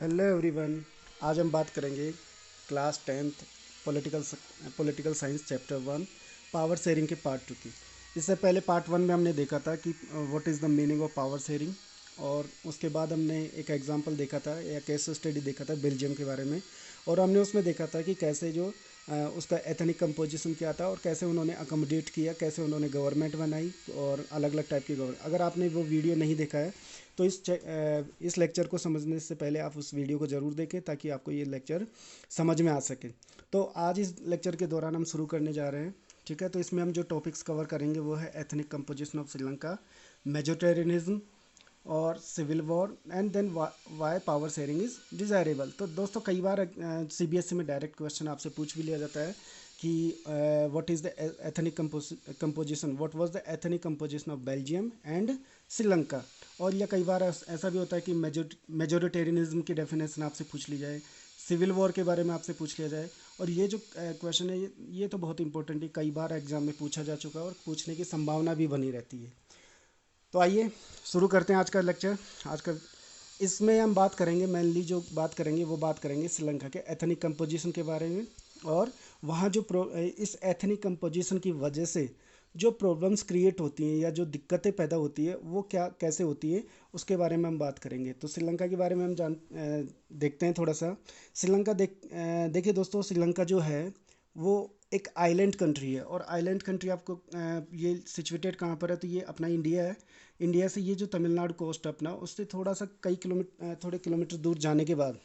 Hello everyone. आज हम बात करेंगे class tenth political political science chapter one power sharing के पार्ट टू की। इससे पहले पार्ट वन में हमने देखा था कि what is the meaning of power sharing, और उसके बाद हमने एक एग्जांपल देखा था या केस स्टडी देखा था बेल्जियम के बारे में। और हमने उसमें देखा था कि कैसे जो उसका एथनिक कंपोजिशन क्या था और कैसे उन्होंने अकोमोडेट किया, कैसे उन्होंने गवर्नमेंट बनाई और अलग अलग टाइप की गवर्नमेंट। अगर आपने वो वीडियो नहीं देखा है तो इस लेक्चर को समझने से पहले आप उस वीडियो को ज़रूर देखें ताकि आपको ये लेक्चर समझ में आ सके। तो आज इस लेक्चर के दौरान हम शुरू करने जा रहे हैं। ठीक है, तो इसमें हम जो टॉपिक्स कवर करेंगे वो है ethnic composition of Sri Lanka, majoritarianism और civil war, and then why power sharing is desirable. तो दोस्तों कई बार सीबीएसई में डायरेक्ट क्वेश्चन आपसे पूछ भी लिया जाता है कि what is the ethnic composition, what was the ethnic composition of Belgium and Sri Lanka. और या कई बार ऐसा भी होता है कि मेजोरिटेरियनिज्म की डेफिनेशन आपसे पूछ ली जाए, सिविल वॉर के बारे में आपसे पूछ लिया जाए। और ये जो क्वेश्चन है ये तो बहुत इंपॉर्टेंट है, कई बार एग्जाम में पूछा जा चुका है और पूछने की संभावना भी बनी रहती है। तो आइए शुरू करते हैं आज का लेक्चर। आज का इसमें हम बात करेंगे, मेनली जो बात करेंगे वो बात करेंगे श्रीलंका के एथनिक कंपोजिशन के बारे में। और वहाँ जो इस एथनिक कंपोजिशन की वजह से जो प्रॉब्लम्स क्रिएट होती हैं या जो दिक्कतें पैदा होती है वो क्या कैसे होती है उसके बारे में हम बात करेंगे। तो श्रीलंका के बारे में हम देखते हैं थोड़ा सा। श्रीलंका देखिए दोस्तों, श्रीलंका जो है वो एक आइलैंड कंट्री है। और आइलैंड कंट्री आपको ये सिचुएटेड कहाँ पर है, तो ये अपना इंडिया है। इंडिया से ये जो तमिलनाडु कोस्ट है अपना, उससे थोड़ा सा थोड़े किलोमीटर दूर जाने के बाद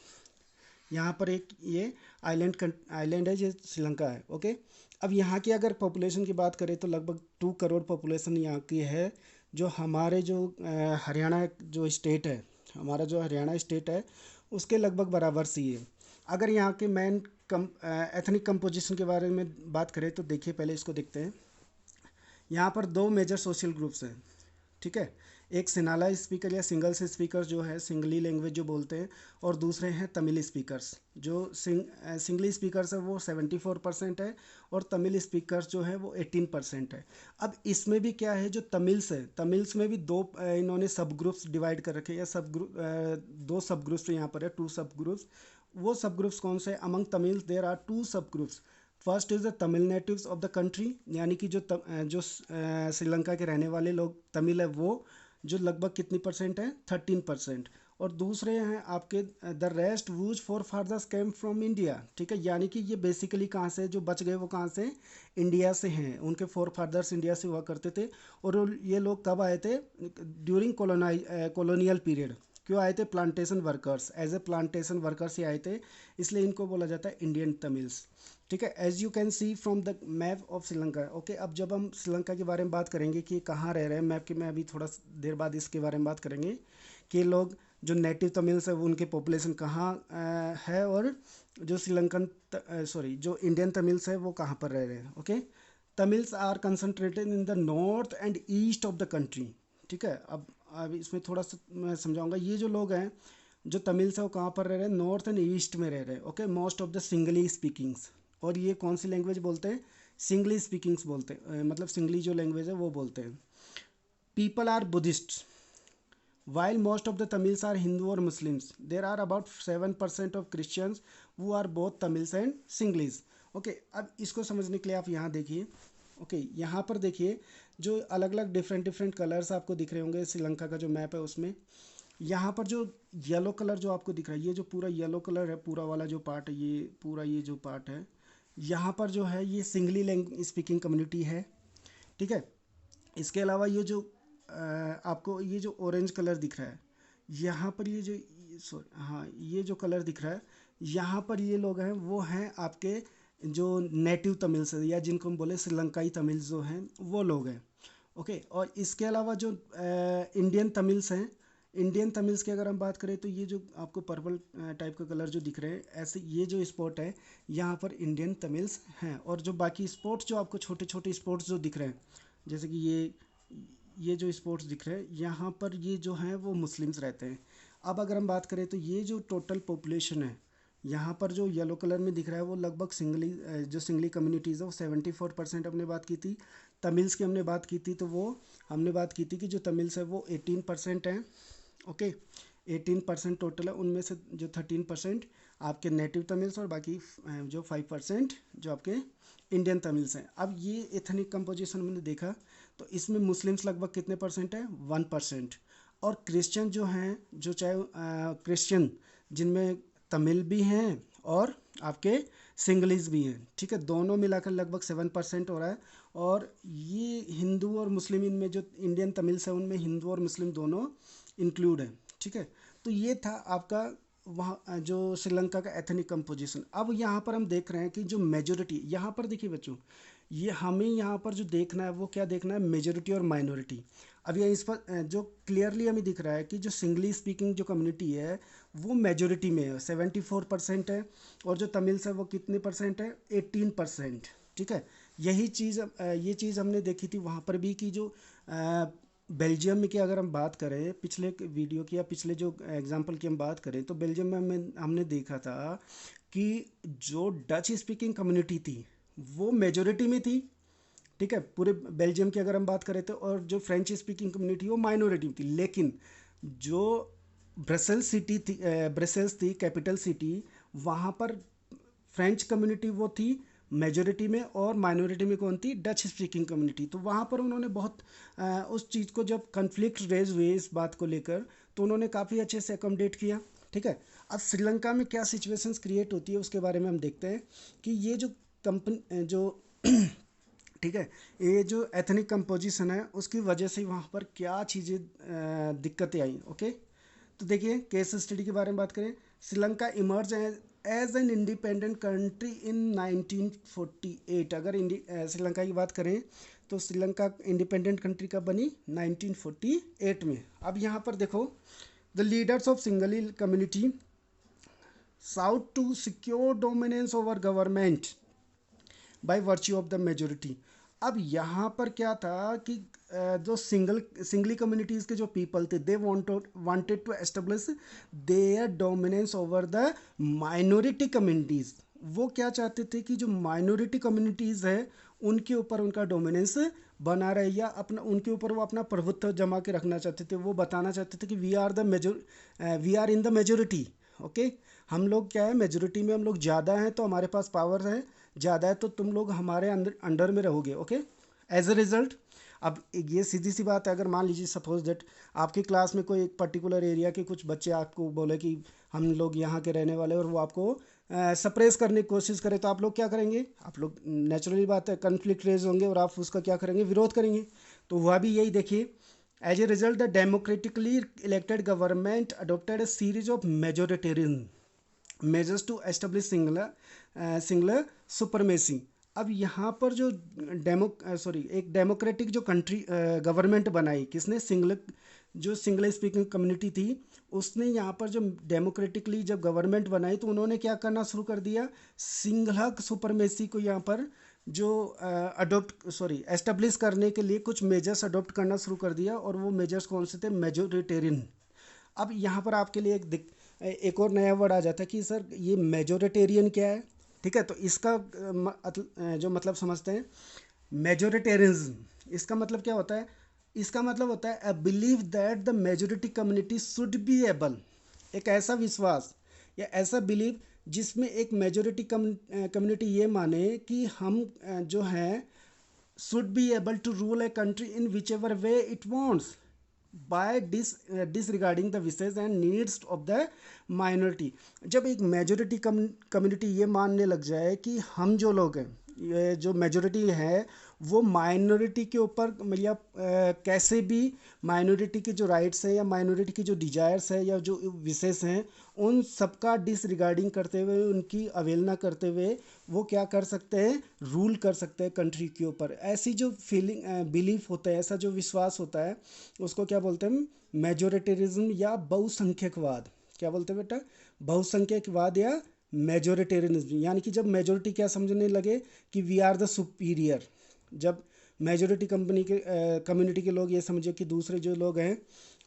यहाँ पर एक ये आइलैंड है, ये श्रीलंका है। ओके, अब यहाँ की अगर पॉपुलेशन की बात करें तो लगभग 2 करोड़ पॉपुलेशन यहाँ की है। जो हमारे जो हरियाणा जो स्टेट है, हमारा जो हरियाणा स्टेट है उसके लगभग बराबर सी है। अगर यहाँ के मेन एथनिक कंपोजिशन के बारे में बात करें तो देखिए, पहले इसको देखते हैं। यहाँ पर 2 मेजर सोशल ग्रुप्स हैं। ठीक है, एक सिनाला स्पीकर या सिंगल्स स्पीकर जो है सिंगली लैंग्वेज जो बोलते हैं, और दूसरे हैं तमिल स्पीकर्स। जो सिंगली स्पीकर्स है वो 74% है, और तमिल स्पीकर्स जो है वो 18% है। अब इसमें भी क्या है, जो तमिल्स है, तमिल्स में भी इन्होंने सब ग्रुप्स डिवाइड कर रखे हैं, या 2 सब ग्रुप्स यहाँ पर है, 2 सब ग्रुप्स। वो सब ग्रुप्स कौन से? अमंग तमिल्स देर आर 2 सब groups. First is the Tamil natives of the country, यानी कि श्रीलंका के रहने वाले लोग तमिल है वो, जो लगभग कितनी परसेंट है, 13%। और दूसरे हैं आपके the rest whose forefathers came from India. ठीक है, यानी कि ये बेसिकली कहाँ से जो बच गए वो कहाँ से? इंडिया से हैं। उनके फोर फादर्स इंडिया से हुआ करते थे। और ये लोग कब आए थे? During colonial period. क्यों आए थे? Plantation workers, as a plantation workers ही आए थे, इसलिए इनको बोला जाता है इंडियन तमिल्स। ठीक है, as you can see from the map of Sri Lanka. Okay, अब जब हम श्रीलंका के बारे में बात करेंगे कि कहाँ रह रहे हैं मैप के, मैं अभी थोड़ा देर बाद इसके बारे में बात करेंगे कि लोग जो नेटिव तमिल्स है वो उनकी पॉपुलेशन कहाँ है, और जो जो इंडियन तमिल्स है वो कहाँ पर रह रहे हैं। Okay, Tamils are concentrated in the north and east of the country. ठीक है, अब इसमें थोड़ा सा मैं समझाऊंगा। ये जो लोग हैं जो तमिल्स है वो कहाँ पर रह रहे हैं? नॉर्थ एंड ईस्ट में रह रहे हैं। Okay, most of the Sinhala speakings. और ये कौन सी लैंग्वेज बोलते हैं? सिंगली स्पीकिंग्स बोलते हैं, मतलब सिंगली जो लैंग्वेज है वो बोलते हैं। People are Buddhist, while most of the Tamils are Hindu or Muslims. There are about 7% of Christians who are both Tamils and Sinhalese. Okay, अब इसको समझने के लिए आप यहाँ देखिए। ओके, यहाँ पर देखिए जो अलग अलग डिफरेंट डिफरेंट कलर्स आपको दिख रहे होंगे श्रीलंका का जो मैप है उसमें। यहाँ पर जो येलो कलर जो आपको दिख रहा है, ये जो पूरा येलो कलर है, पूरा वाला जो पार्ट है, ये पूरा ये जो पार्ट है, यहाँ पर जो है ये सिंगली लैंग्वेज स्पीकिंग कम्युनिटी है। ठीक है, इसके अलावा ये जो आपको ये जो ऑरेंज कलर दिख रहा है, यहाँ पर ये जो सॉरी हाँ, ये जो कलर दिख रहा है यहाँ पर ये लोग हैं, वो हैं आपके जो नेटिव तमिल्स है, या जिनको हम बोले श्रीलंकाई तमिल्स जो हैं वो लोग हैं। ओके, और इसके अलावा जो इंडियन तमिल्स हैं, इंडियन तमिल्स की अगर हम बात करें तो ये जो आपको पर्पल टाइप का कलर जो दिख रहे हैं, ऐसे ये जो स्पॉट है यहाँ पर इंडियन तमिल्स हैं। और जो बाकी स्पॉट्स जो आपको छोटे छोटे स्पॉट्स जो दिख रहे हैं, जैसे कि ये जो स्पोर्ट्स दिख रहे हैं यहाँ पर, ये जो हैं वो मुस्लिम्स रहते हैं। अब अगर हम बात करें तो ये जो टोटल पॉपुलेशन है यहाँ पर जो येलो कलर में दिख रहा है वो लगभग जो सिंगली कम्युनिटीज़ है वो 74% हमने बात की थी। तमिल्स की हमने बात की थी तो वो हमने बात की थी कि जो तमिल्स है वो 18% हैं। ओके, 18% टोटल है, उनमें से जो 13% आपके नेटिव तमिल्स और बाकी जो 5% जो आपके इंडियन तमिल्स हैं। अब ये एथनिक कंपोजिशन हमने देखा तो इसमें मुस्लिम्स लगभग कितने परसेंट है, 1%। और क्रिश्चियन जो हैं, जो चाहे क्रिश्चियन जिनमें तमिल भी हैं और आपके सिंगलीज भी हैं, ठीक है, दोनों मिलाकर लगभग 7% हो रहा है। और ये हिंदू और मुस्लिम, इनमें जो इंडियन तमिल्स है उनमें हिंदू और मुस्लिम दोनों इंक्लूड है, ठीक है। तो ये था आपका वहाँ जो श्रीलंका का एथनिक कंपोजिशन। अब यहाँ पर हम देख रहे हैं कि जो मेजोरिटी, यहाँ पर देखिए बच्चों, ये हमें यहाँ पर जो देखना है वो क्या देखना है, मेजोरिटी और माइनॉरिटी। अब ये इस पर जो क्लियरली हमें दिख रहा है कि जो सिंगली स्पीकिंग जो कम्युनिटी है वो मेजोरिटी में है, 74% है। और जो तमिल्स है वो कितने परसेंट है, 18%, ठीक है। यही चीज़ ये चीज़ हमने देखी थी वहाँ पर भी कि जो बेल्जियम में की अगर हम बात करें, पिछले वीडियो की या पिछले जो एग्जांपल की हम बात करें, तो बेल्जियम में हमने देखा था कि जो डच स्पीकिंग कम्युनिटी थी वो मेजोरिटी में थी, ठीक है, पूरे बेल्जियम की अगर हम बात करें तो। और जो फ्रेंच स्पीकिंग कम्युनिटी वो माइनॉरिटी में थी। लेकिन जो ब्रसेल्स सिटी थी, ब्रसेल्स थी कैपिटल सिटी, वहाँ पर फ्रेंच कम्युनिटी वो थी मेजोरिटी में, और माइनॉरिटी में कौन थी, डच स्पीकिंग कम्युनिटी। तो वहाँ पर उन्होंने बहुत उस चीज़ को, जब कन्फ्लिक्ट रेज हुए इस बात को लेकर, तो उन्होंने काफ़ी अच्छे से अकोमोडेट किया, ठीक है। अब श्रीलंका में क्या सिचुएशंस क्रिएट होती है उसके बारे में हम देखते हैं कि ये जो कंपनी जो ठीक है, ये जो एथनिक कंपोजिशन है उसकी वजह से वहाँ पर क्या चीज़ें दिक्कतें आई, ओके। तो देखिए केस स्टडी के बारे में बात करें, Sri Lanka emerge as an independent country in 1948। अगर श्रीलंका की बात करें तो श्रीलंका इंडिपेंडेंट कंट्री कब बनी, 1948 में। अब यहाँ पर देखो, the leaders of singly community sought to secure dominance over government by virtue of the majority। अब यहाँ पर क्या था कि जो सिंगली कम्युनिटीज़ के जो पीपल थे, they wanted to establish their dominance over the minority communities. वो क्या चाहते थे कि जो माइनॉरिटी कम्युनिटीज़ है उनके ऊपर उनका डोमिनेंस बना रहे, या अपना उनके ऊपर वो अपना प्रभुत्व जमा के रखना चाहते थे। वो बताना चाहते थे कि we are in the majority, okay. हम लोग क्या है, मेजोरिटी में हम लोग ज़्यादा हैं, तो हमारे पास पावर है ज़्यादा है, तो तुम लोग हमारे अंडर में रहोगे, ओके। एज अ रिजल्ट, अब ये सीधी सी बात है, अगर मान लीजिए सपोज दैट आपकी क्लास में कोई एक पर्टिकुलर एरिया के कुछ बच्चे आपको बोले कि हम लोग यहाँ के रहने वाले, और वो आपको सप्रेस करने की कोशिश करे, तो आप लोग क्या करेंगे, आप लोग नेचुरली बात है कन्फ्लिक्ट रेज होंगे और आप उसका क्या करेंगे, विरोध करेंगे। तो हुआ भी यही, देखिए, as a result the democratically elected government adopted a series of majoritarian measures to establish Sinhala supremacy. अब यहाँ पर जो एक डेमोक्रेटिक जो कंट्री गवर्नमेंट बनाई किसने, जो सिंगल स्पीकिंग कम्युनिटी थी उसने यहाँ पर जो डेमोक्रेटिकली जब गवर्नमेंट बनाई, तो उन्होंने क्या करना शुरू कर दिया, सिंगल सुपरमेसी को यहाँ पर जो एस्टेब्लिश करने के लिए कुछ मेजर्स अडोप्ट करना शुरू कर दिया। और वो मेजर्स कौन से थे, मेजोरिटेरियन। अब यहाँ पर आपके लिए एक और नया वर्ड आ जाता है कि सर ये मेजोरिटेरियन क्या है, ठीक है। तो इसका जो मतलब समझते हैं, मेजोरिटेरियनिज्म, इसका मतलब क्या होता है, इसका मतलब होता है a believe that the majority community should be able, एक ऐसा विश्वास या ऐसा बिलीव जिसमें एक मेजोरिटी कम्युनिटी ये माने कि हम जो हैं should be able to rule a country in whichever way it wants by disregarding the wishes and needs of the minority. जब एक मेजोरिटी कम्युनिटी ये मानने लग जाए कि हम जो लोग हैं, ये जो मेजोरिटी है वो माइनॉरिटी के ऊपर मतलब कैसे भी माइनॉरिटी के जो राइट्स हैं या माइनॉरिटी की जो डिजायर्स है या जो विशेष हैं उन सबका डिसरिगार्डिंग करते हुए, उनकी अवहेलना करते हुए वो क्या कर सकते हैं, रूल कर सकते हैं कंट्री के ऊपर। ऐसी जो फीलिंग बिलीफ होता है, ऐसा जो विश्वास होता है, उसको क्या बोलते हैं, मेजोरिटेरिज्म या बहुसंख्यकवाद। क्या बोलते हैं बेटा, बहुसंख्यकवाद या मेजोरिटेरियनिज्म। यानी कि जब मेजोरिटी क्या समझने लगे कि वी आर द सुपीरियर, जब मेजोरिटी कम्युनिटी के लोग ये समझे कि दूसरे जो लोग हैं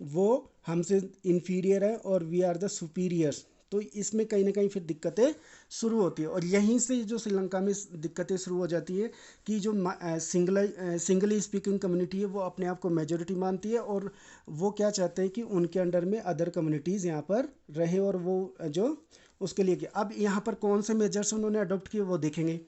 वो हमसे इन्फीरियर है और वी आर द सुपीरियर्स, तो इसमें कहीं ना कहीं फिर दिक्कतें शुरू होती है, और यहीं से जो श्रीलंका में दिक्कतें शुरू हो जाती है कि जो सिंगली स्पीकिंग कम्युनिटी है वो अपने आप को मेजोरिटी मानती है, और वो क्या चाहते हैं कि उनके अंडर में अदर कम्युनिटीज़ यहाँ पर रहे, और वो जो उसके लिए किया। अब यहाँ पर कौन से मेजर्स उन्होंने अडॉप्ट किए वो देखेंगे,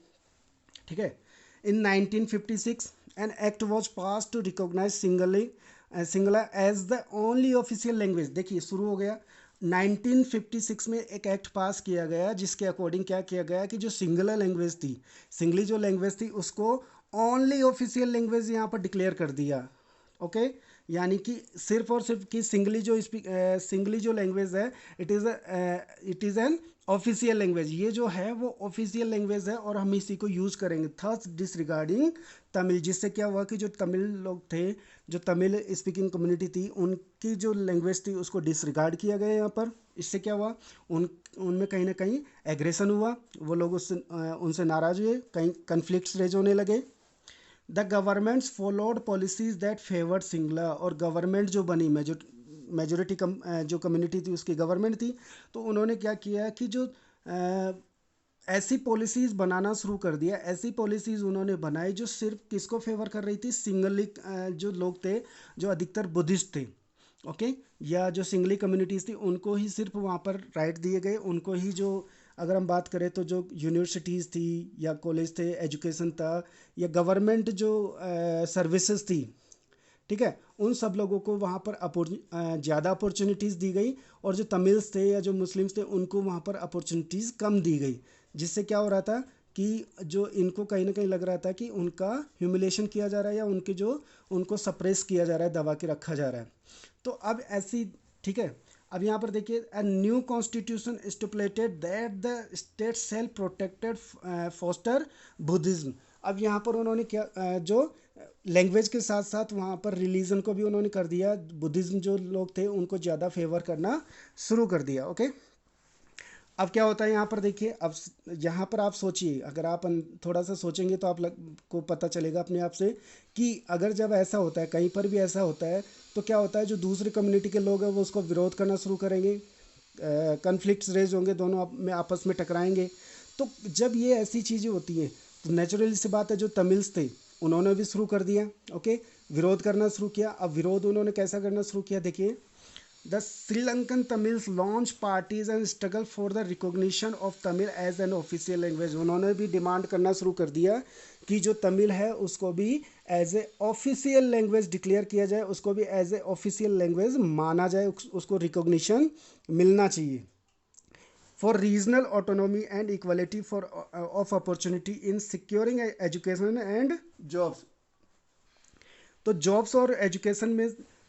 ठीक है। In 1956 an act was pass to recognise Sinhala as the only official language. देखिए शुरू हो गया 1956 में एक एक्ट पास किया गया जिसके अकॉर्डिंग क्या किया गया कि जो सिंगुलर लैंग्वेज थी, सिंगली जो लैंग्वेज थी, उसको ओनली ऑफिशियल लैंग्वेज यहाँ पर डिक्लेयर कर दिया। ओके, यानी कि सिर्फ और सिर्फ कि सिंगली जो लैंग्वेज है it is an official language, ये जो है वो ऑफिशियल लैंग्वेज है और हम इसी को यूज़ करेंगे। थर्स डिसरिगार्डिंग तमिल, जिससे क्या हुआ कि जो तमिल लोग थे, जो तमिल स्पीकिंग कम्युनिटी थी, उनकी जो लैंग्वेज थी उसको डिसरिगार्ड किया गया यहाँ पर। इससे क्या हुआ, उनमें कहीं ना कहीं एग्रेशन हुआ, वो लोग उनसे नाराज़ हुए, कहीं कन्फ्लिक्ट्स रेज होने लगे। The governments followed policies that favoured Singla, और गवर्नमेंट जो बनी मेजोरिटी जो कम्युनिटी थी उसकी गवर्नमेंट थी, तो उन्होंने क्या किया कि जो ऐसी पॉलिसीज़ बनाना शुरू कर दिया, ऐसी पॉलिसीज़ उन्होंने बनाई जो सिर्फ किसको फेवर कर रही थी, सिंगली जो लोग थे, जो अधिकतर बुद्धिस्ट थे, ओके, या जो सिंगली कम्युनिटीज़ थी उनको ही सिर्फ वहाँ पर राइट दिए गए, उनको ही जो अगर हम बात करें तो जो यूनिवर्सिटीज़ थी या कॉलेज थे, एजुकेशन था, या गवर्नमेंट जो सर्विसेज थी, ठीक है, उन सब लोगों को वहाँ पर ज़्यादा अपॉर्चुनिटीज़ दी गई, और जो तमिल्स थे या जो मुस्लिम्स थे उनको वहाँ पर अपॉर्चुनिटीज़ कम दी गई, जिससे क्या हो रहा था कि जो इनको कहीं ना कहीं लग रहा था कि उनका ह्यूमिलेशन किया जा रहा है, या उनको सप्रेस किया जा रहा है, दबा के रखा जा रहा है। तो अब ऐसी, ठीक है, अब यहाँ पर देखिए, a new constitution stipulated that the state shall protected foster Buddhism. अब यहाँ पर उन्होंने क्या जो लैंग्वेज के साथ साथ वहाँ पर रिलीजन को भी उन्होंने कर दिया, बुद्धिज्म जो लोग थे उनको ज़्यादा फेवर करना शुरू कर दिया। ओके, अब क्या होता है यहाँ पर देखिए, अब यहाँ पर आप सोचिए, अगर आप थोड़ा सा सोचेंगे तो को पता चलेगा अपने आप से कि अगर जब ऐसा होता है, कहीं पर भी ऐसा होता है, तो क्या होता है, जो दूसरी कम्युनिटी के लोग हैं वो उसको विरोध करना शुरू करेंगे, कन्फ्लिक्ट्स रेज होंगे, दोनों में आपस में टकराएंगे। तो जब ये ऐसी चीज़ें होती हैं तो नेचुरली सी बात है, जो तमिल्स थे उन्होंने भी शुरू कर दिया, ओके, विरोध करना शुरू किया। अब विरोध उन्होंने कैसा करना शुरू किया, देखिए, the Sri Lankan Tamils launch parties and struggle for the recognition of Tamil as an official language. उन्होंने भी डिमांड करना शुरू कर दिया कि जो तमिल है उसको भी as a official language declare किया जाए, उसको भी एज ए ऑफिशियल लैंग्वेज माना जाए, उसको रिकॉग्निशन मिलना चाहिए। For regional autonomy and equality for of opportunity in securing education and jobs. तो जॉब्स और एजुकेशन में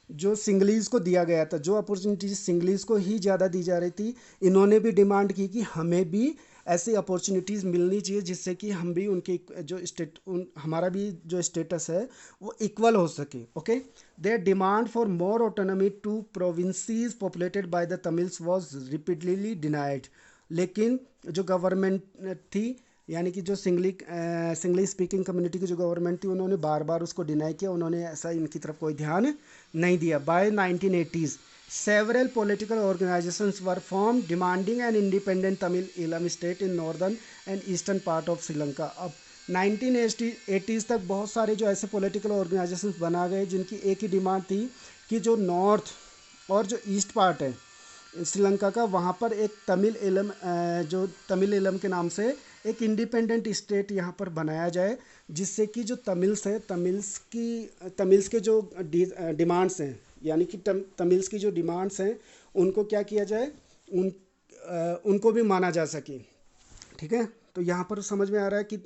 जो सिंगलीज़ को दिया गया था, जो अपॉर्चुनिटीज सिंगलीज़ को ही ज़्यादा दी जा रही थी, इन्होंने भी डिमांड की कि हमें भी ऐसी अपॉर्चुनिटीज़ मिलनी चाहिए जिससे कि हम भी उनके जो हमारा भी जो स्टेटस है वो इक्वल हो सके। Okay, their demand for more autonomy to provinces populated by the Tamils was repeatedly denied. लेकिन जो गवर्नमेंट थी, यानी कि जो सिंगली स्पीकिंग कम्युनिटी की जो गवर्नमेंट थी, उन्होंने बार बार उसको डिनाई किया, उन्होंने ऐसा इनकी तरफ कोई ध्यान नहीं दिया। By 1980s several political organisations were form demanding an independent Tamil Eelam state in northern and eastern part of Sri Lanka. अब 1980s तक बहुत सारे जो ऐसे पॉलिटिकल ऑर्गेनाइजेशंस बना गए जिनकी एक ही डिमांड थी कि जो नॉर्थ और जो ईस्ट पार्ट है श्रीलंका का, वहाँ पर एक जो तमिल इलम के नाम से एक इंडिपेंडेंट स्टेट यहाँ पर बनाया जाए, जिससे कि जो तमिल्स है, तमिल्स के जो डिमांड्स हैं, यानी कि तमिल्स की जो डिमांड्स हैं उनको क्या किया जाए, उनको भी माना जा सके। ठीक है, तो यहाँ पर समझ में आ रहा है कि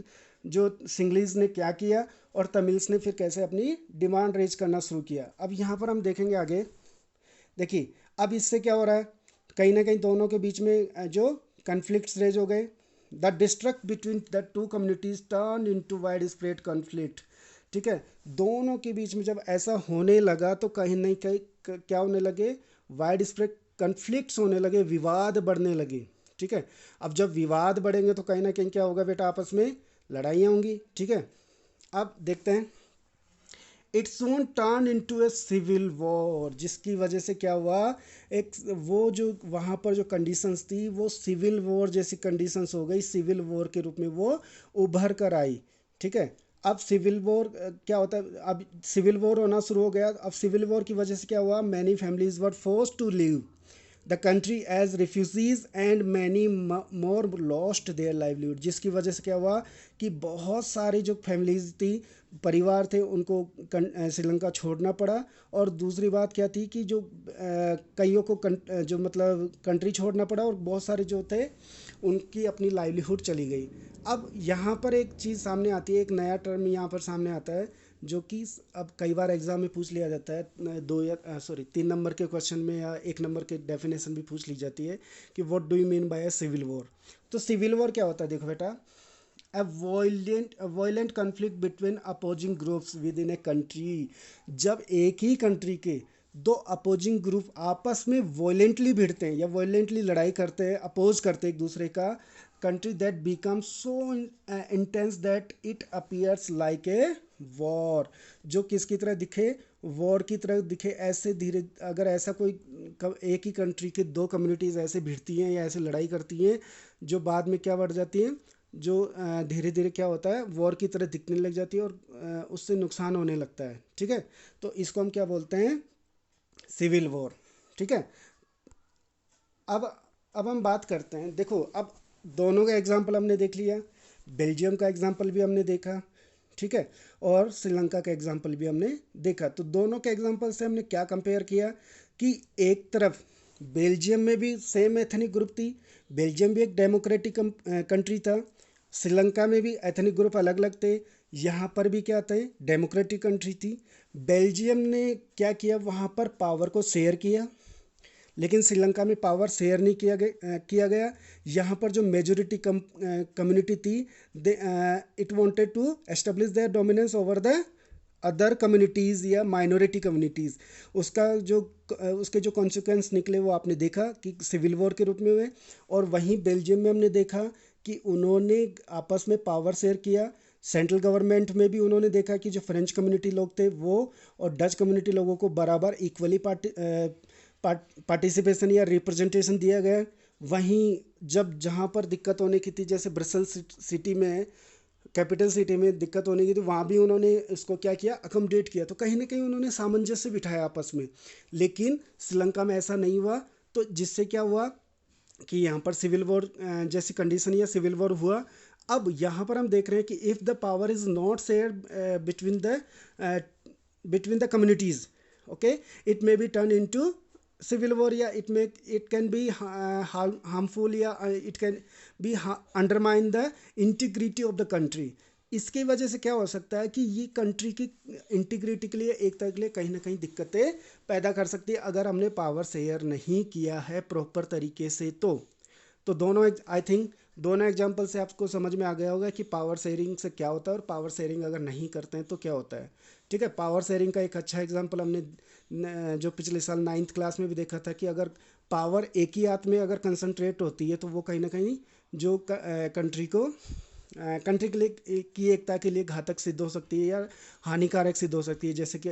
जो सिंगलीज ने क्या किया और तमिल्स ने फिर कैसे अपनी डिमांड रेज करना शुरू किया। अब यहाँ पर हम देखेंगे आगे, देखिए अब इससे क्या हो रहा है, कहीं ना कहीं दोनों के बीच में जो कन्फ्लिक्ट्स रेज हो गए। The distrust between the two communities turn into wide spread conflict. ठीक है, दोनों के बीच में जब ऐसा होने लगा तो कहीं नहीं कहीं क्या होने लगे, वाइड स्प्रेड कन्फ्लिक्ट्स होने लगे, विवाद बढ़ने लगे। ठीक है, अब जब विवाद बढ़ेंगे तो कहीं ना कहीं क्या होगा बेटा, आपस में लड़ाइयाँ होंगी। ठीक है, अब देखते हैं, it soon turn into a civil war, जिसकी वजह से क्या हुआ, एक वो जो वहाँ पर जो कंडीशंस थी वो सिविल वॉर जैसी कंडीशंस हो गई, सिविल वॉर के रूप में वो उभर कर आई। ठीक है, अब सिविल वॉर क्या होता है, अब सिविल वॉर होना शुरू हो गया। अब सिविल वॉर की वजह से क्या हुआ, many families were forced to leave the country as refugees and many more lost their livelihood, जिसकी वजह से क्या हुआ कि बहुत सारी जो फैमिलीज थी, परिवार थे, उनको श्रीलंका छोड़ना पड़ा। और दूसरी बात क्या थी कि जो कईयों को जो मतलब कंट्री छोड़ना पड़ा, और बहुत सारे जो थे उनकी अपनी लाइवलीहुड चली गई। अब यहाँ पर एक चीज़ सामने आती है, एक नया टर्म यहाँ पर सामने आता है, जो कि अब कई बार एग्जाम में पूछ लिया जाता है, 3 नंबर के क्वेश्चन में या 1 नंबर के डेफिनेशन भी पूछ ली जाती है कि what do you mean by a civil war. तो सिविल वॉर क्या होता है, देखो बेटा, a violent conflict between opposing groups within a country, जब एक ही कंट्री के दो अपोजिंग ग्रुप आपस में वॉयलेंटली भिड़ते हैं या वॉयलेंटली लड़ाई करते हैं, अपोज करते हैं एक दूसरे का, country that become so intense that it appears like a war, जो किसकी तरह दिखे, वॉर की तरह दिखे। ऐसे धीरे अगर ऐसा कोई एक ही कंट्री के दो कम्युनिटीज़ ऐसे भिड़ती हैं या ऐसे लड़ाई करती हैं, जो बाद में क्या बढ़ जाती हैं, जो धीरे धीरे क्या होता है, वॉर की तरह दिखने लग जाती है और उससे नुकसान होने लगता है। ठीक है, तो इसको हम क्या बोलते हैं, सिविल वॉर। ठीक है, अब अब हम बात करते हैं, देखो अब दोनों का एग्जाम्पल हमने देख लिया, बेल्जियम का एग्जाम्पल भी हमने देखा, ठीक है, और श्रीलंका का एग्जाम्पल भी हमने देखा। तो दोनों के एग्जाम्पल से हमने क्या कंपेयर किया कि एक तरफ बेल्जियम में भी सेम एथनिक ग्रुप थी, बेल्जियम भी एक डेमोक्रेटिक कंट्री था, श्रीलंका में भी एथनिक ग्रुप अलग अलग थे, यहाँ पर भी क्या थे, डेमोक्रेटिक कंट्री थी। बेल्जियम ने क्या किया, वहाँ पर पावर को शेयर किया, लेकिन श्रीलंका में पावर शेयर नहीं किया गया। यहाँ पर जो मेजोरिटी कम्युनिटी थी, they it wanted to establish their dominance over the other communities या माइनॉरिटी कम्युनिटीज़। उसके जो कॉन्सिक्वेंस निकले वो आपने देखा कि सिविल वॉर के रूप में हुए। और वहीं बेल्जियम में हमने देखा कि उन्होंने आपस में पावर शेयर किया। सेंट्रल गवर्नमेंट में भी उन्होंने देखा कि जो फ्रेंच कम्युनिटी लोग थे वो और डच कम्युनिटी लोगों को बराबर इक्वली पार्टिसिपेशन या रिप्रेजेंटेशन दिया गया। वहीं जब जहाँ पर दिक्कत होने की थी, जैसे ब्रसल्स सिटी में, कैपिटल सिटी में दिक्कत होने की थी, वहाँ भी उन्होंने इसको क्या किया, अकोमोडेट किया। तो कहीं ना कहीं उन्होंने सामंजस्य बिठाया आपस में। लेकिन श्रीलंका में ऐसा नहीं हुआ, तो जिससे क्या हुआ कि यहाँ पर सिविल वॉर जैसी कंडीशन या सिविल वॉर हुआ। अब यहाँ पर हम देख रहे हैं कि if the power is not share between the communities, okay, it may be turn into civil war, या इट कैन बी हार्मफुल, या it can be undermine the integrity of the country. इसकी वजह से क्या हो सकता है कि ये कंट्री की इंटीग्रिटी के लिए, एकता के लिए कहीं ना कहीं दिक्कतें पैदा कर सकती है अगर हमने पावर शेयर नहीं किया है प्रॉपर तरीके से। तो दोनों आई थिंक दोनों एग्जांपल से आपको समझ में आ गया होगा कि पावर शेयरिंग से क्या होता है और पावर शेयरिंग अगर नहीं करते हैं तो क्या होता है। ठीक है, पावर शेयरिंग का एक अच्छा एग्जांपल हमने जो पिछले साल 9th क्लास में भी देखा था कि अगर पावर एक ही हाथ में अगर कंसंट्रेट होती है तो वो कहीं ना कहीं जो कंट्री के लिए की एकता के लिए घातक सिद्ध हो सकती है या हानिकारक सिद्ध हो सकती है। जैसे कि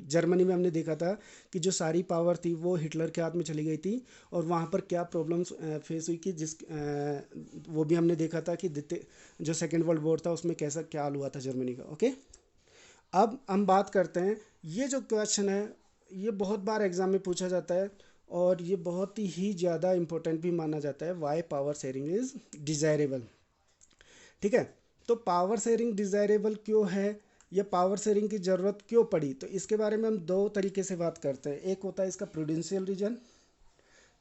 जर्मनी में हमने देखा था कि जो सारी पावर थी वो हिटलर के हाथ में चली गई थी, और वहाँ पर क्या प्रॉब्लम्स फेस हुई कि वो भी हमने देखा था कि जो सेकेंड वर्ल्ड वॉर था उसमें कैसा क्या हाल हुआ था जर्मनी का। ओके, अब हम बात करते हैं, ये जो क्वेश्चन है ये बहुत बार एग्जाम में पूछा जाता है और ये बहुत ही ज़्यादा इम्पोर्टेंट भी माना जाता है, why power sharing is desirable. ठीक है, तो पावर शेयरिंग डिज़ायरेबल क्यों है या पावर शेयरिंग की ज़रूरत क्यों पड़ी, तो इसके बारे में हम दो तरीके से बात करते हैं। एक होता है इसका प्रूडेंशियल रीजन,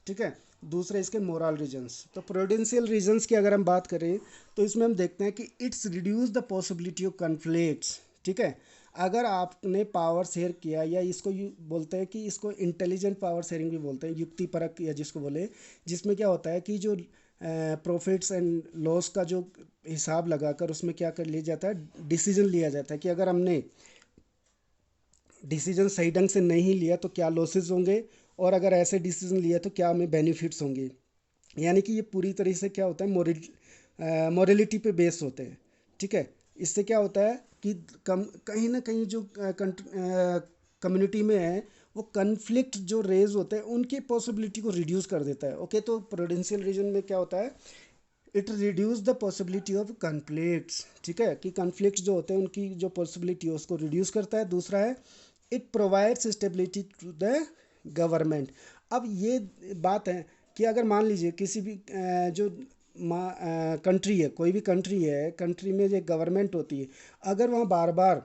ठीक है, दूसरे इसके मोरल रीजन्स। तो प्रूडेंशियल रीजन्स की अगर हम बात करें तो इसमें हम देखते हैं कि it's reduce the possibility of conflicts. ठीक है, अगर आपने पावर शेयर किया, या इसको बोलते हैं कि इसको इंटेलिजेंट पावर शेयरिंग भी बोलते हैं, युक्तिपरक या जिसको बोले, जिसमें क्या होता है कि जो प्रॉफिट्स एंड लॉस का जो हिसाब लगाकर उसमें क्या कर लिया जाता है, डिसीजन लिया जाता है कि अगर हमने डिसीजन सही ढंग से नहीं लिया तो क्या लॉसेस होंगे, और अगर ऐसे डिसीजन लिया तो क्या हमें बेनिफिट्स होंगे। यानी कि ये पूरी तरह से क्या होता है, मोरलिटी पे बेस होते हैं। ठीक है, इससे क्या होता है कि कहीं ना कहीं जो कम्युनिटी में है वो कन्फ्लिक्ट जो रेज होते हैं उनकी पॉसिबिलिटी को रिड्यूस कर देता है। ओके, तो प्रूडेंशियल रीजन में क्या होता है, it reduce the possibility of conflicts. ठीक है, कि कन्फ्लिक्ट्स जो होते हैं उनकी जो पॉसिबिलिटी है उसको रिड्यूस करता है। दूसरा है it provides stability to the government. अब ये बात है कि अगर मान लीजिए किसी भी जो कंट्री है, कोई भी कंट्री है, कंट्री में जो गवर्नमेंट होती है, अगर वहाँ बार बार,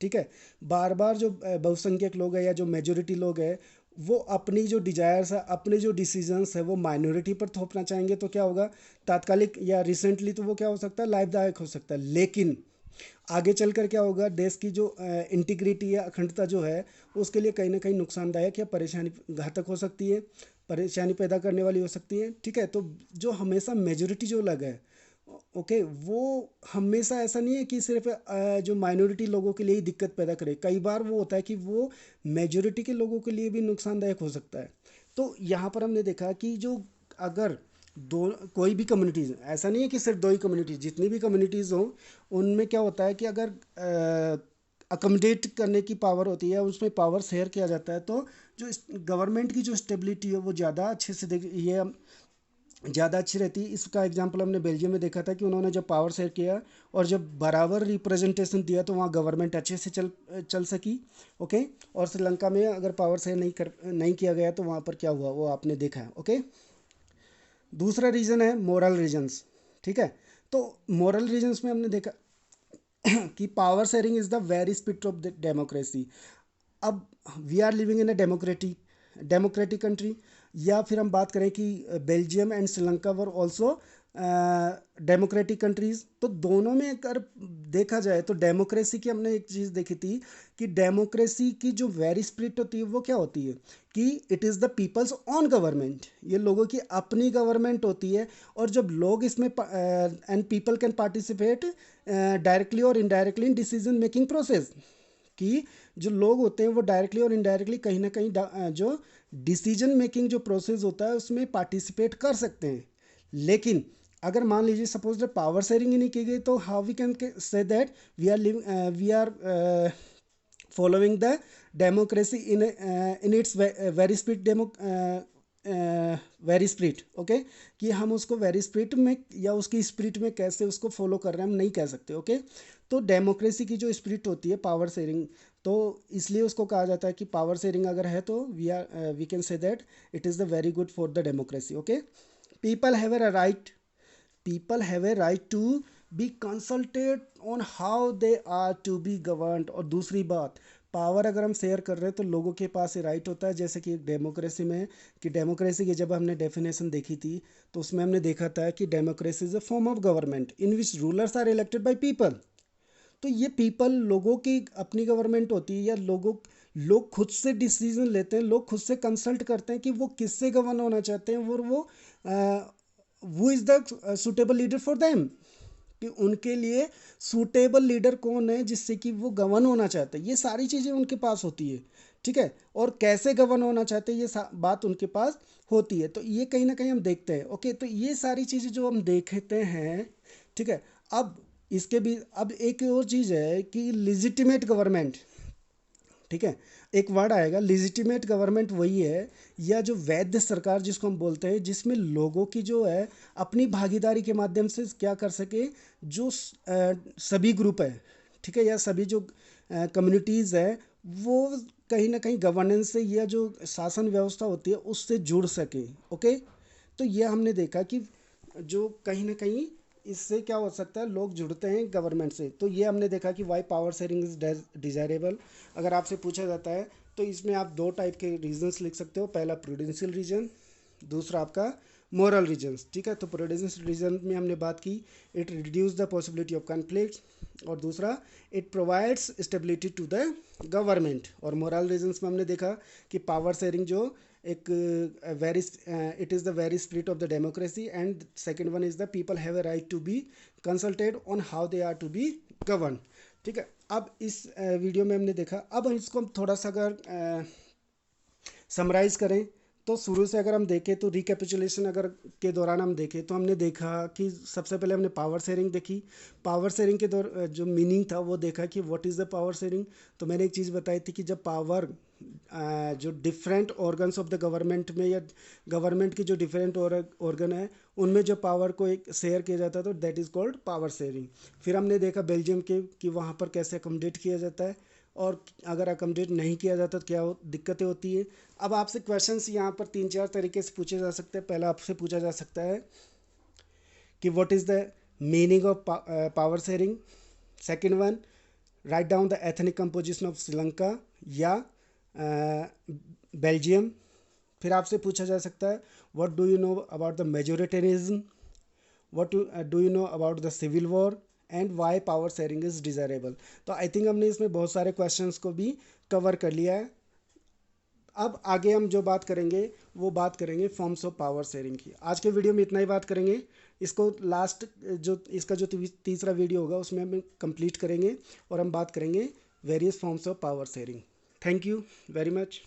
ठीक है, बार बार जो बहुसंख्यक लोग हैं या जो मेजोरिटी लोग हैं वो अपनी जो डिजायर्स है, अपने जो डिसीजंस है वो माइनॉरिटी पर थोपना चाहेंगे, तो क्या होगा, तात्कालिक या रिसेंटली तो वो क्या हो सकता है, लाभदायक हो सकता है, लेकिन आगे चलकर क्या होगा, देश की जो इंटीग्रिटी या अखंडता जो है उसके लिए कहीं ना कहीं नुकसानदायक या परेशानी घातक हो सकती है, परेशानी पैदा करने वाली हो सकती है। ठीक है, तो जो हमेशा मेजोरिटी जो लगा है, ओके, वो हमेशा ऐसा नहीं है कि सिर्फ जो माइनॉरिटी लोगों के लिए ही दिक्कत पैदा करे, कई बार वो होता है कि वो मेजोरिटी के लोगों के लिए भी नुकसानदायक हो सकता है। तो यहाँ पर हमने देखा कि जो अगर दो कोई भी कम्युनिटीज़, ऐसा नहीं है कि सिर्फ दो ही कम्युनिटीज़, जितनी भी कम्युनिटीज़ हों उनमें क्या होता है कि अगर अकोमोडेट करने की पावर होती है, उसमें पावर शेयर किया जाता है, तो जो गवर्नमेंट की जो स्टेबिलिटी है वो ज़्यादा अच्छे से देख ये ज़्यादा अच्छी रहती है। इसका एग्जांपल हमने बेल्जियम में देखा था कि उन्होंने जब पावर शेयर किया और जब बराबर रिप्रेजेंटेशन दिया तो वहाँ गवर्नमेंट अच्छे से चल सकी। ओके, और श्रीलंका में अगर पावर शेयर नहीं किया गया तो वहाँ पर क्या हुआ वो आपने देखा है। ओके, दूसरा रीज़न है मोरल रीजन्स। ठीक है, तो मोरल रीजन्स में हमने देखा कि power sharing is the very spirit of the democracy. अब we are living in a democratic country, या फिर हम बात करें कि Belgium and Sri Lanka were also democratic countries, तो दोनों में अगर देखा जाए तो डेमोक्रेसी की हमने एक चीज़ देखी थी कि डेमोक्रेसी की जो वेरी स्पिरिट होती है वो क्या होती है कि it is the people's own government, ये लोगों की अपनी गवर्नमेंट होती है। और जब लोग इसमें and people can participate directly और indirectly in decision making process, कि जो लोग होते हैं वो डायरेक्टली और इनडायरेक्टली कहीं ना कहीं जो डिसीजन मेकिंग जो प्रोसेस होता है उसमें पार्टिसिपेट कर सकते हैं। लेकिन अगर मान लीजिए सपोज दैट पावर शेयरिंग ही नहीं की गई, तो how we can say that we are following the democracy in its very spirit very spirit. Okay, कि हम उसको वेरी स्पिरिट में या उसकी स्पिरिट में कैसे उसको फॉलो कर रहे हैं हम नहीं कह सकते। ओके, तो डेमोक्रेसी की जो स्पिरिट होती है पावर शेयरिंग, तो इसलिए उसको कहा जाता है कि पावर शेयरिंग अगर है तो we can say that it is the very good for the democracy. Okay, people have a right people have a right to be consulted on how they are to be governed। और दूसरी बात, power अगर हम share कर रहे हैं तो लोगों के पास ये राइट होता है, जैसे कि एक डेमोक्रेसी में, कि डेमोक्रेसी की जब हमने डेफिनेशन देखी थी तो उसमें हमने देखा था कि democracy is a form of government in which rulers are elected by people. तो ये पीपल लोगों की अपनी गवर्नमेंट होती है, या लोग खुद से डिसीजन लेते हैं, लोग खुद से कंसल्ट करते हैं कि वो किससे गवर्न होना चाहते हैं, और वो is the suitable leader for them, कि उनके लिए सूटेबल लीडर कौन है जिससे कि वो गवर्न होना चाहते हैं, ये सारी चीज़ें उनके पास होती है। ठीक है, और कैसे गवर्न होना चाहते हैं ये बात उनके पास होती है। तो ये कहीं ना कहीं हम देखते हैं। ओके, तो ये सारी चीज़ें जो हम देखते हैं, ठीक है, अब इसके भी अब एक और चीज़ है कि लिजिटिमेट गवर्नमेंट। ठीक है, एक वर्ड आएगा लिजिटिमेट गवर्नमेंट, वही है या जो वैध सरकार जिसको हम बोलते हैं, जिसमें लोगों की जो है अपनी भागीदारी के माध्यम से क्या कर सके, जो सभी ग्रुप है, ठीक है, या सभी जो कम्युनिटीज़ है वो कहीं ना कहीं गवर्नेंस से या जो शासन व्यवस्था होती है उससे जुड़ सके। ओके, तो यह हमने देखा कि जो कहीं ना कहीं इससे क्या हो सकता है, लोग जुड़ते हैं गवर्नमेंट से। तो ये हमने देखा कि why power sharing is desirable. अगर आपसे पूछा जाता है तो इसमें आप दो टाइप के रीजंस लिख सकते हो, पहला प्रूडेंशियल रीजन, दूसरा आपका मोरल रीजन्स। ठीक है, तो प्रूडेंशियल रीजन में हमने बात की it reduce the possibility of conflict, और दूसरा it provides stability to the government. और मोरल रीजन्स में हमने देखा कि पावर शेयरिंग जो एक very it is the very spirit of the democracy, and second one is the people have a right to be consulted on how they are to be govern. ठीक है, अब इस वीडियो में हमने देखा, अब इसको हम थोड़ा सा अगर समराइज़ करें तो शुरू से अगर हम देखें तो रिकैपिचुलेशन अगर के दौरान हम देखें तो हमने देखा कि सबसे पहले हमने पावर शेयरिंग देखी। पावर शेयरिंग के जो मीनिंग था वो देखा कि what is the power sharing. तो मैंने एक चीज़ बताई थी कि जब पावर जो different organs of the government में या गवर्नमेंट की जो डिफरेंट ऑर्गन है उनमें जो पावर को एक शेयर किया जाता है तो that is called power sharing. फिर हमने देखा बेल्जियम के कि वहाँ पर कैसे अकोमोडेट किया जाता है और अगर अकोमोडेट नहीं किया जाता तो क्या दिक्कतें होती है। अब आपसे क्वेश्चंस यहाँ पर 3-4 तरीके से पूछे जा सकते हैं। पहला आपसे पूछा जा सकता है कि what is the meaning of power sharing. Second one, write down the ethnic composition of Sri Lanka या बेल्जियम। फिर आपसे पूछा जा सकता है what do you know about the majoritarianism, what do you know about the civil war and why power sharing is desirable. तो I think हमने इसमें बहुत सारे क्वेश्चंस को भी कवर कर लिया है। अब आगे हम जो बात करेंगे वो बात करेंगे फॉर्म्स ऑफ पावर शेयरिंग की। आज के वीडियो में इतना ही बात करेंगे। इसको लास्ट जो इसका जो तीसरा वीडियो होगा उसमें हम कंप्लीट करेंगे और हम बात करेंगे various forms of power sharing. Thank you very much.